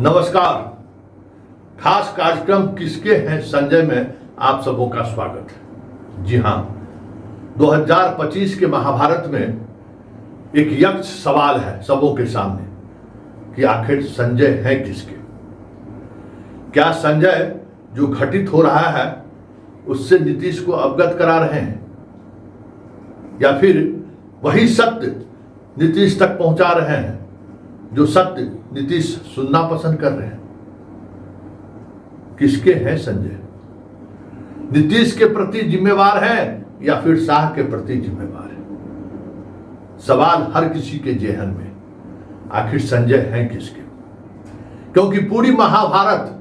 नमस्कार। खास कार्यक्रम किसके हैं संजय में आप सबों का स्वागत है। जी हाँ, 2025 के महाभारत में एक यक्ष सवाल है सबों के सामने कि आखिर संजय है किसके। क्या संजय जो घटित हो रहा है उससे नीतीश को अवगत करा रहे हैं, या फिर वही सत्य नीतीश तक पहुंचा रहे हैं जो सत्य नीतीश सुनना पसंद कर रहे हैं। किसके हैं संजय? नीतीश के प्रति जिम्मेवार है या फिर शाह के प्रति जिम्मेवार है? सवाल हर किसी के जेहन में, आखिर संजय हैं किसके? क्योंकि पूरी महाभारत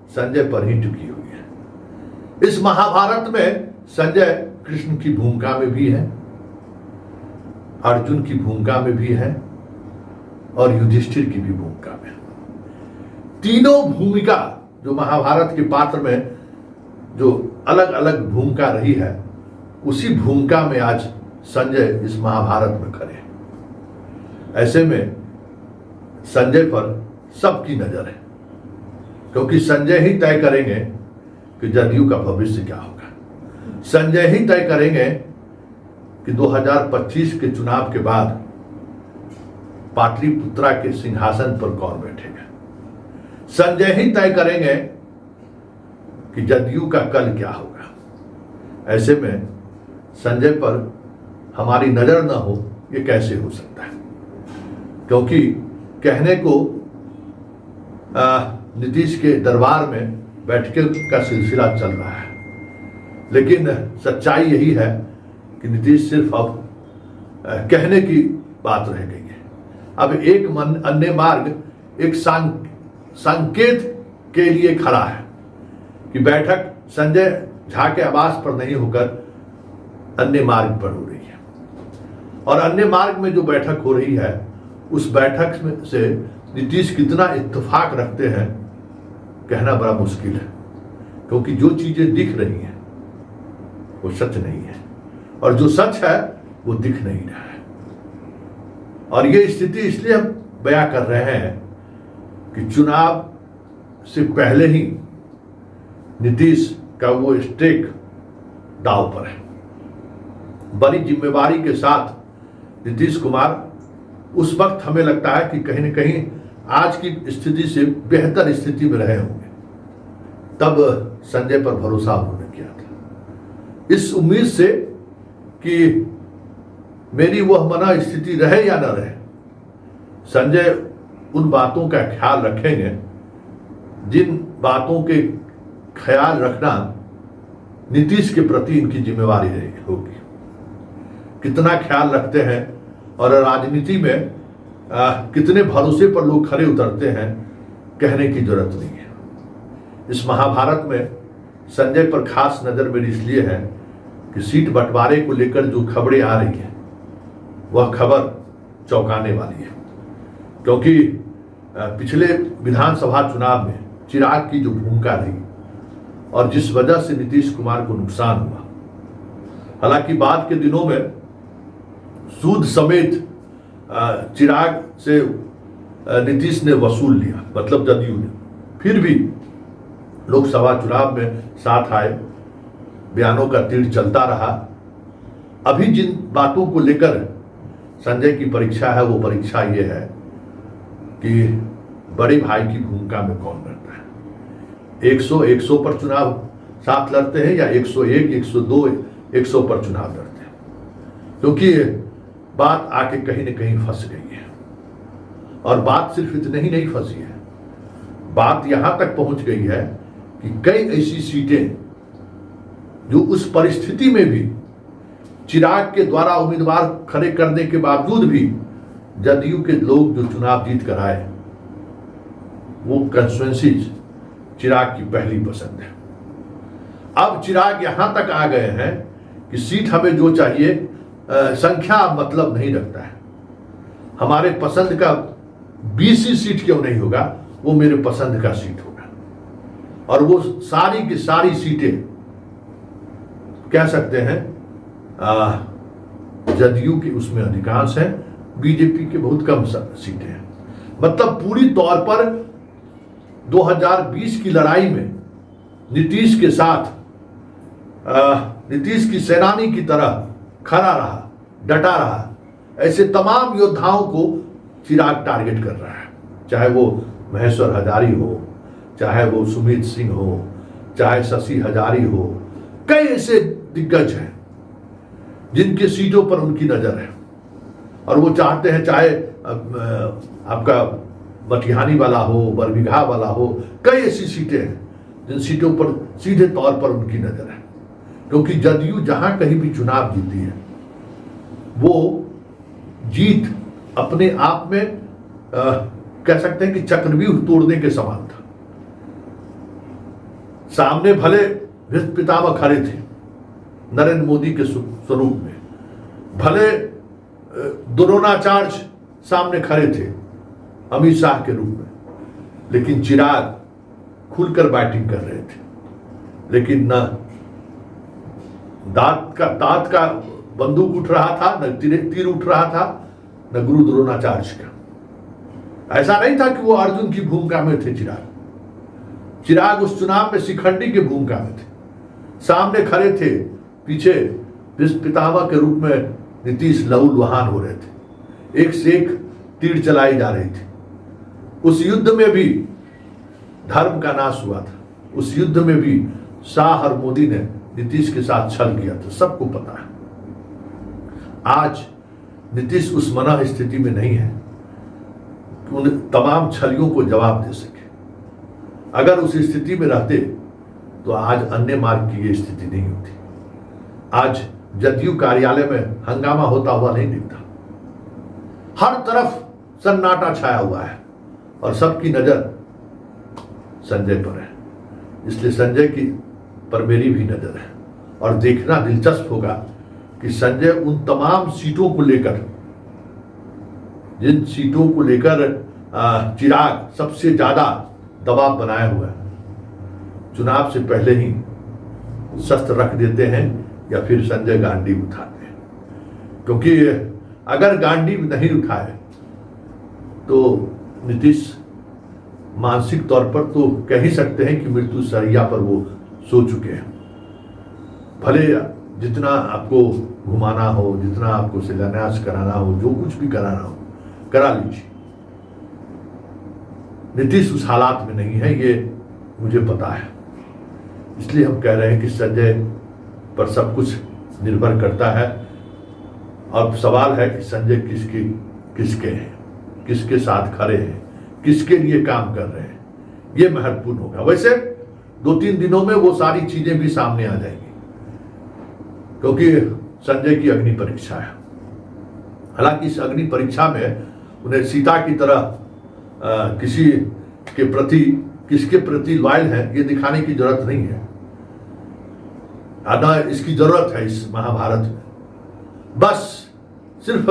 संजय पर ही टिकी हुई है। इस महाभारत में संजय कृष्ण की भूमिका में भी है, अर्जुन की भूमिका में भी है और युधिष्ठिर की भी भूमिका में। तीनों भूमिका जो महाभारत के पात्र में जो अलग अलग भूमिका रही है, उसी भूमिका में आज संजय इस महाभारत में खड़े हैं। ऐसे में संजय पर सबकी नजर है, क्योंकि संजय ही तय करेंगे कि जदयू का भविष्य क्या होगा। संजय ही तय करेंगे कि 2025 के चुनाव के बाद पाटलिपुत्रा के सिंहासन पर कौन बैठेगा। संजय ही तय करेंगे कि जदयू का कल क्या होगा। ऐसे में संजय पर हमारी नजर न हो, ये कैसे हो सकता है? क्योंकि कहने को नीतीश के दरबार में बैठक का सिलसिला चल रहा है, लेकिन सच्चाई यही है कि नीतीश सिर्फ अब कहने की बात रह गई है। अब एक अन्य मार्ग एक संकेत के लिए खड़ा है कि बैठक संजय झा के आवास पर नहीं होकर अन्य मार्ग पर हो रही है, और अन्य मार्ग में जो बैठक हो रही है उस बैठक में से नीतीश कितना इत्तेफाक रखते हैं कहना बड़ा मुश्किल है, क्योंकि जो चीजें दिख रही हैं वो सच नहीं है और जो सच है वो दिख नहीं रहा है। और ये स्थिति इसलिए हम बयां कर रहे हैं कि चुनाव से पहले ही नीतीश का वो स्टेक दांव पर है। बड़ी जिम्मेवारी के साथ नीतीश कुमार उस वक्त हमें लगता है कि कहीं न कहीं आज की स्थिति से बेहतर स्थिति में रहे होंगे, तब संजय पर भरोसा उन्होंने किया था, इस उम्मीद से कि मेरी वह मना स्थिति रहे या न रहे, संजय उन बातों का ख्याल रखेंगे जिन बातों के ख्याल रखना नीतीश के प्रति इनकी जिम्मेवारी होगी। कितना ख्याल रखते हैं और राजनीति में कितने भरोसे पर लोग खड़े उतरते हैं कहने की जरूरत नहीं है। इस महाभारत में संजय पर खास नजर मेरी इसलिए है कि सीट बंटवारे को लेकर जो खबरें आ रही हैं वह खबर चौंकाने वाली है, क्योंकि पिछले विधानसभा चुनाव में चिराग की जो भूमिका रही और जिस वजह से नीतीश कुमार को नुकसान हुआ, हालांकि बाद के दिनों में सूद समेत चिराग से नीतीश ने वसूल लिया, मतलब जदयू ने, फिर भी लोकसभा चुनाव में साथ आए, बयानों का तीर चलता रहा। अभी जिन बातों को लेकर संजय की परीक्षा है वो परीक्षा ये है कि बड़े भाई की भूमिका में कौन रहता है। 100 पर चुनाव साथ लड़ते हैं या 101, 102, 100 पर चुनाव लड़ते हैं, क्योंकि बात आके कहीं न कहीं फंस गई है। और बात सिर्फ इतने ही नहीं फंसी है, बात यहां तक पहुंच गई है कि कई ऐसी सीटें जो उस परिस्थिति में भी चिराग के द्वारा उम्मीदवार खड़े करने के बावजूद भी जदयू के लोग जो चुनाव जीत कर आए, वो कंस्टिट्यूएंसीज चिराग की पहली पसंद है। अब चिराग यहां तक आ गए हैं कि सीट हमें जो चाहिए, संख्या मतलब नहीं रखता है, हमारे पसंद का 20 सीट क्यों नहीं होगा, वो मेरे पसंद का सीट होगा। और वो सारी की सारी सीटें कह सकते हैं जदयू की उसमें अधिकांश है, बीजेपी के बहुत कम सीटें हैं। मतलब पूरी तौर पर 2020 की लड़ाई में नीतीश के साथ नीतीश की सेनानी की तरह खड़ा रहा, डटा रहा, ऐसे तमाम योद्धाओं को चिराग टारगेट कर रहा है। चाहे वो महेश्वर हजारी हो, चाहे वो सुमित सिंह हो, चाहे शशि हजारी हो, कई ऐसे दिग्गज हैं जिनके सीटों पर उनकी नजर है और वो चाहते हैं, चाहे आपका मटिहानी वाला हो, बरबीघा वाला हो, कई ऐसी सीटें हैं जिन सीटों पर सीधे तौर पर उनकी नजर है। क्योंकि जदयू जहां कहीं भी चुनाव जीती है वो जीत अपने आप में कह सकते हैं कि चक्रव्यूह तोड़ने के समान था। सामने भले भीष्म पितामह खड़े थे नरेंद्र मोदी के स्वरूप में, भले द्रोणाचार्य सामने खड़े थे अमित शाह के रूप में, लेकिन चिराग खुलकर बैटिंग कर रहे थे। लेकिन न दांत का बंदूक उठ रहा था, न तीर उठ रहा था, न गुरु द्रोणाचार्य का। ऐसा नहीं था कि वो अर्जुन की भूमिका में थे। चिराग उस चुनाव में शिखंडी की भूमिका में थे, सामने खड़े थे, पीछे भीष्म पितामह के रूप में नीतीश लहूलुहान हो रहे थे, एक से एक तीर चलाई जा रही थी। उस युद्ध में भी धर्म का नाश हुआ था, उस युद्ध में भी शाह और मोदी ने नीतीश के साथ छल किया था, सबको पता है। आज नीतीश उस मनः स्थिति में नहीं है कि उन तमाम छलियों को जवाब दे सके। अगर उस स्थिति में रहते तो आज अन्य मार्ग की ये स्थिति नहीं होती। आज जदयू कार्यालय में हंगामा होता हुआ नहीं दिखता, हर तरफ सन्नाटा छाया हुआ है और सबकी नजर संजय पर है। इसलिए संजय की पर मेरी भी नजर है और देखना दिलचस्प होगा कि संजय उन तमाम सीटों को लेकर, जिन सीटों को लेकर चिराग सबसे ज्यादा दबाव बनाया हुआ है, चुनाव से पहले ही शस्त्र रख देते हैं या फिर संजय गांडीव उठाते हैं। क्योंकि अगर गांडीव नहीं उठाए तो नीतीश मानसिक तौर पर तो कह ही सकते हैं कि मृत्यु शैया पर वो सो चुके हैं। भले जितना आपको घुमाना हो, जितना आपको शिलान्यास कराना हो, जो कुछ भी कराना हो करा लीजिए, नीतीश उस हालात में नहीं है, ये मुझे पता है। इसलिए हम कह रहे हैं कि संजय पर सब कुछ निर्भर करता है। अब सवाल है कि संजय किसके हैं, किसके साथ खड़े हैं, किसके लिए काम कर रहे हैं, ये महत्वपूर्ण होगा। वैसे 2-3 दिनों में वो सारी चीजें भी सामने आ जाएंगी, क्योंकि संजय की अग्नि परीक्षा है। हालांकि इस अग्नि परीक्षा में उन्हें सीता की तरह किसके प्रति लॉयल है ये दिखाने की जरूरत नहीं है, ना इसकी जरूरत है इस महाभारत में। बस सिर्फ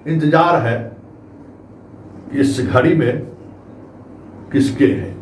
इंतजार है कि इस घड़ी में किसके हैं।